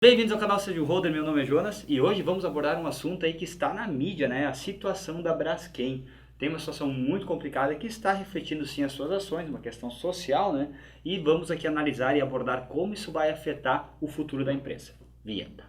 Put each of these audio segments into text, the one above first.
Bem-vindos ao canal Seja o Holder, meu nome é Jonas e hoje vamos abordar um assunto aí que está na mídia, né? A situação da Braskem. Tem uma situação muito complicada que está refletindo sim as suas ações, uma questão social, né? E vamos aqui analisar e abordar como isso vai afetar o futuro da empresa. Vinheta.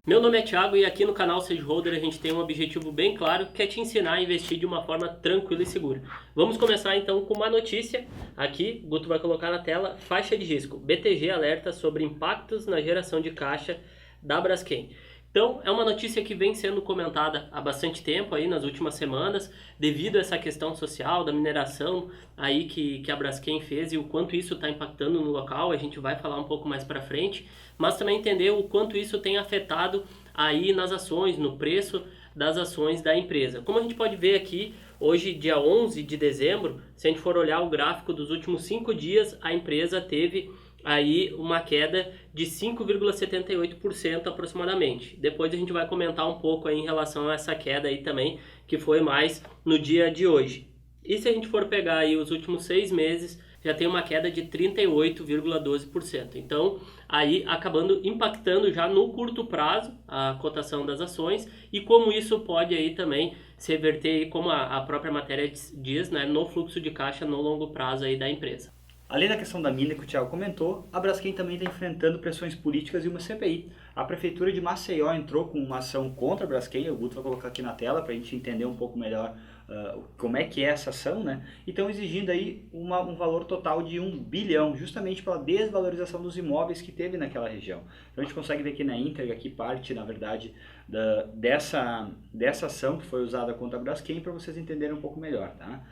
Meu nome é Thiago e aqui no canal Sage Holder a gente tem um objetivo bem claro que é te ensinar a investir de uma forma tranquila e segura. Vamos começar então com uma notícia. Aqui, o Guto vai colocar na tela, faixa de risco. BTG alerta sobre impactos na geração de caixa da Braskem. Então, é uma notícia que vem sendo comentada há bastante tempo aí nas últimas semanas, devido a essa questão social da mineração aí que a Braskem fez e o quanto isso está impactando no local. A gente vai falar um pouco mais para frente, mas também entender o quanto isso tem afetado aí nas ações, no preço das ações da empresa. Como a gente pode ver aqui, hoje, dia 11 de dezembro, se a gente for olhar o gráfico dos últimos 5 dias, a empresa teve aí uma queda de 5,78% aproximadamente. Depois a gente vai comentar um pouco aí em relação a essa queda aí também, que foi mais no dia de hoje. E se a gente for pegar aí os últimos 6 meses, já tem uma queda de 38,12%. Então, aí acabando impactando já no curto prazo a cotação das ações e como isso pode aí também se reverter aí, como a própria matéria diz, né, no fluxo de caixa no longo prazo aí da empresa. Além da questão da mina que o Thiago comentou, a Braskem também está enfrentando pressões políticas e uma CPI. A Prefeitura de Maceió entrou com uma ação contra a Braskem, o Guto vai colocar aqui na tela para a gente entender um pouco melhor como é que é essa ação, né? E estão exigindo aí um valor total de 1 bilhão, justamente pela desvalorização dos imóveis que teve naquela região. Então a gente consegue ver aqui na íntegra, aqui parte, na verdade, dessa ação que foi usada contra a Braskem para vocês entenderem um pouco melhor, tá?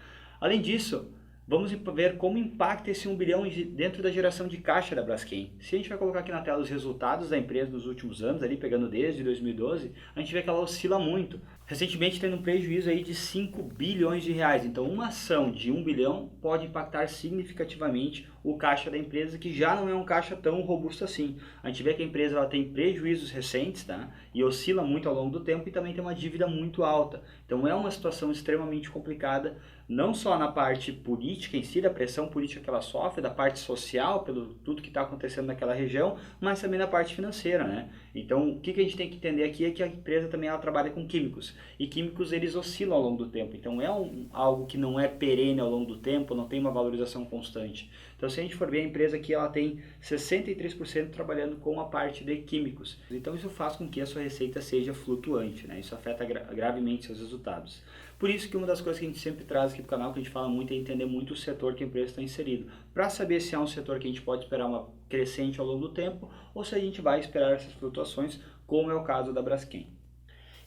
Além disso, vamos ver como impacta esse 1 bilhão dentro da geração de caixa da Braskem. Se a gente vai colocar aqui na tela os resultados da empresa nos últimos anos, ali pegando desde 2012, a gente vê que ela oscila muito. Recentemente tendo um prejuízo aí de 5 bilhões de reais. Então uma ação de 1 bilhão pode impactar significativamente o caixa da empresa, que já não é um caixa tão robusto assim. A gente vê que a empresa ela tem prejuízos recentes, tá? E oscila muito ao longo do tempo e também tem uma dívida muito alta. Então é uma situação extremamente complicada, não só na parte política em si, da pressão política que ela sofre, da parte social, pelo tudo que está acontecendo naquela região, mas também na parte financeira, né? Então o que a gente tem que entender aqui é que a empresa também ela trabalha com químicos. E químicos eles oscilam ao longo do tempo, então é algo que não é perene ao longo do tempo, não tem uma valorização constante. Então se a gente for ver a empresa aqui, ela tem 63% trabalhando com a parte de químicos. Então isso faz com que a sua receita seja flutuante, né? Isso afeta gravemente seus resultados. Por isso que uma das coisas que a gente sempre traz aqui para o canal, que a gente fala muito, é entender muito o setor que a empresa está inserido, para saber se é um setor que a gente pode esperar uma crescente ao longo do tempo, ou se a gente vai esperar essas flutuações, como é o caso da Braskem.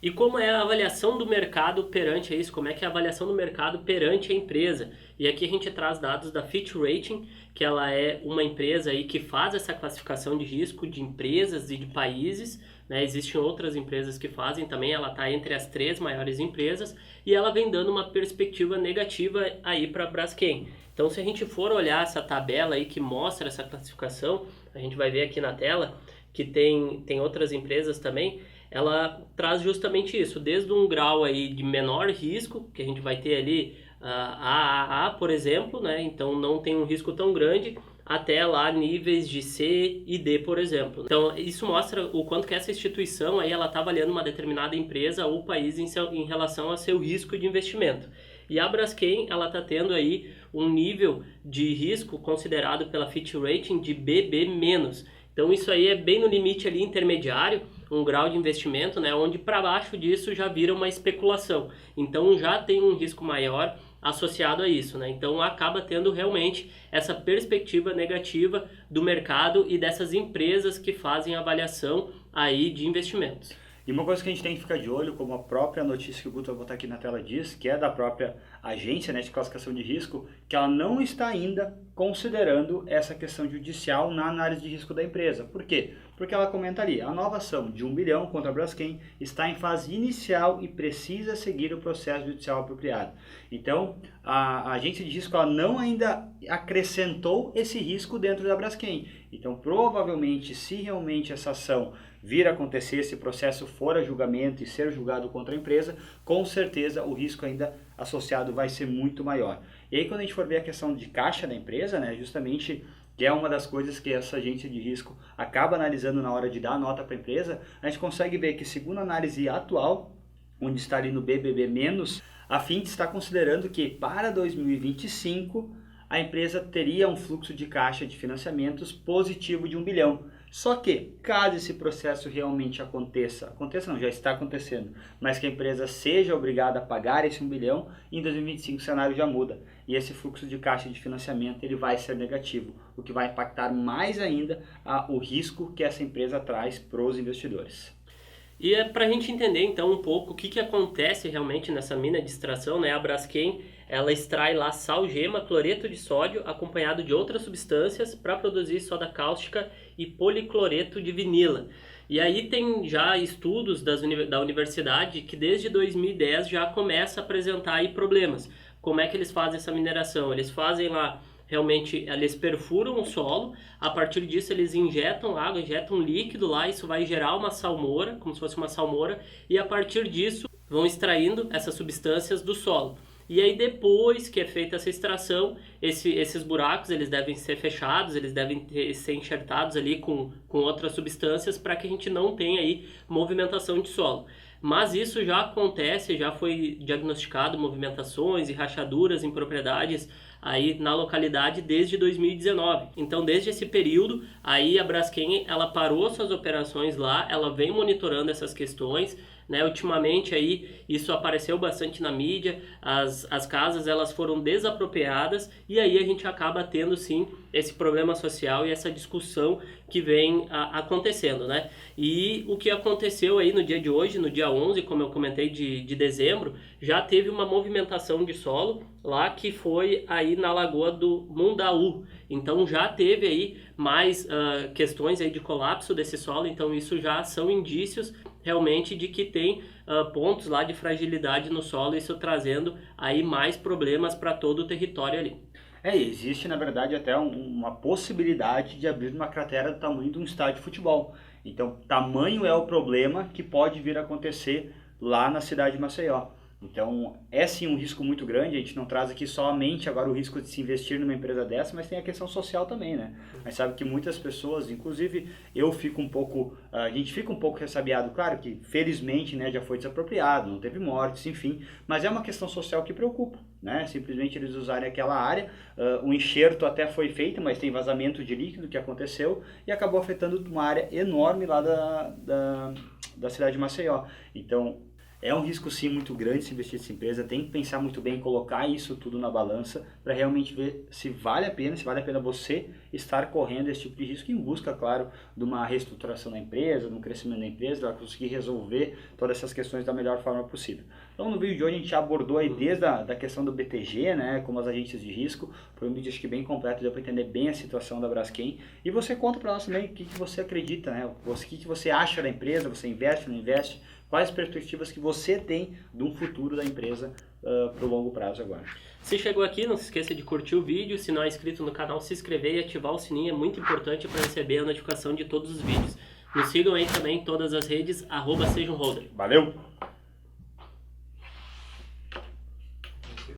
E como é a avaliação do mercado perante isso? Como é que é a avaliação do mercado perante a empresa? E aqui a gente traz dados da Fitch Rating, que ela é uma empresa aí que faz essa classificação de risco de empresas e de países, né? Existem outras empresas que fazem também, ela está entre as 3 maiores empresas e ela vem dando uma perspectiva negativa aí para a Braskem. Então, se a gente for olhar essa tabela aí que mostra essa classificação, a gente vai ver aqui na tela que tem outras empresas também. Ela traz justamente isso, desde um grau aí de menor risco, que a gente vai ter ali AAA, por exemplo, né? Então não tem um risco tão grande, até lá níveis de C e D, por exemplo. Então isso mostra o quanto que essa instituição aí ela está avaliando uma determinada empresa ou país em relação ao seu risco de investimento. E a Braskem ela está tendo aí um nível de risco considerado pela Fitch Rating de BB-. Então isso aí é bem no limite ali intermediário, um grau de investimento, né, onde para baixo disso já vira uma especulação. Então já tem um risco maior associado a isso, né? Então acaba tendo realmente essa perspectiva negativa do mercado e dessas empresas que fazem avaliação aí de investimentos. E uma coisa que a gente tem que ficar de olho, como a própria notícia que o Guto vai botar aqui na tela diz, que é da própria agência, né, de classificação de risco, que ela não está ainda considerando essa questão judicial na análise de risco da empresa. Por quê? Porque ela comenta ali, a nova ação de 1 bilhão contra a Braskem está em fase inicial e precisa seguir o processo judicial apropriado. Então, a agência de risco ela não ainda acrescentou esse risco dentro da Braskem. Então, provavelmente, se realmente essa ação vir a acontecer, esse processo for a julgamento e ser julgado contra a empresa, com certeza o risco ainda associado vai ser muito maior. E aí quando a gente for ver a questão de caixa da empresa, né, justamente que é uma das coisas que essa agência de risco acaba analisando na hora de dar a nota para a empresa, a gente consegue ver que, segundo a análise atual, onde está ali no BBB-, a Fitch está considerando que para 2025 a empresa teria um fluxo de caixa de financiamentos positivo de 1 bilhão. Só que, caso esse processo realmente aconteça não, já está acontecendo, mas que a empresa seja obrigada a pagar esse 1 bilhão, em 2025 o cenário já muda. E esse fluxo de caixa de financiamento ele vai ser negativo, o que vai impactar mais ainda o risco que essa empresa traz para os investidores. E é para a gente entender então um pouco o que acontece realmente nessa mina de extração, né? A Braskem, ela extrai lá sal, gema, cloreto de sódio, acompanhado de outras substâncias para produzir soda cáustica e policloreto de vinila. E aí tem já estudos da universidade que desde 2010 já começa a apresentar aí problemas. Como é que eles fazem essa mineração? Eles fazem lá, realmente, eles perfuram o solo, a partir disso eles injetam água, injetam líquido lá, isso vai gerar uma salmoura, como se fosse uma salmoura, e a partir disso vão extraindo essas substâncias do solo. E aí depois que é feita essa extração, esses buracos eles devem ser fechados, eles devem ser enxertados ali com outras substâncias para que a gente não tenha aí movimentação de solo. Mas isso já acontece, já foi diagnosticado movimentações e rachaduras em propriedades aí na localidade desde 2019. Então, desde esse período, aí a Braskem, ela parou suas operações lá, ela vem monitorando essas questões, né? Ultimamente aí isso apareceu bastante na mídia, as casas elas foram desapropriadas e aí a gente acaba tendo sim esse problema social e essa discussão que vem acontecendo, né? E o que aconteceu aí no dia de hoje, no dia 11, como eu comentei, de dezembro, já teve uma movimentação de solo lá que foi aí na Lagoa do Mundaú. Então já teve aí mais questões aí de colapso desse solo, então isso já são indícios realmente de que tem pontos lá de fragilidade no solo, isso trazendo aí mais problemas para todo o território ali. Existe na verdade até uma possibilidade de abrir uma cratera do tamanho de um estádio de futebol. Então, tamanho é o problema que pode vir a acontecer lá na cidade de Maceió. Então, é sim um risco muito grande, a gente não traz aqui somente agora o risco de se investir numa empresa dessa, mas tem a questão social também, né? A gente sabe que muitas pessoas, inclusive a gente fica um pouco ressabiado, claro que felizmente, né, já foi desapropriado, não teve mortes, enfim, mas é uma questão social que preocupa, né? Simplesmente eles usarem aquela área, o enxerto até foi feito, mas tem vazamento de líquido que aconteceu e acabou afetando uma área enorme lá da cidade de Maceió. Então, é um risco sim muito grande se investir nessa empresa, tem que pensar muito bem, colocar isso tudo na balança para realmente ver se vale a pena você estar correndo esse tipo de risco em busca, claro, de uma reestruturação da empresa, de um crescimento da empresa, para conseguir resolver todas essas questões da melhor forma possível. Então no vídeo de hoje a gente abordou aí desde da questão do BTG, né, como as agências de risco, foi um vídeo acho que bem completo, deu para entender bem a situação da Braskem, e você conta para nós também o que você acredita, né, o que você acha da empresa, você investe, não investe, quais perspectivas que você tem de um futuro da empresa para o longo prazo agora. Se chegou aqui, não se esqueça de curtir o vídeo, se não é inscrito no canal, se inscrever e ativar o sininho, é muito importante para receber a notificação de todos os vídeos. Nos sigam aí também em todas as redes, @sejamholder. Valeu!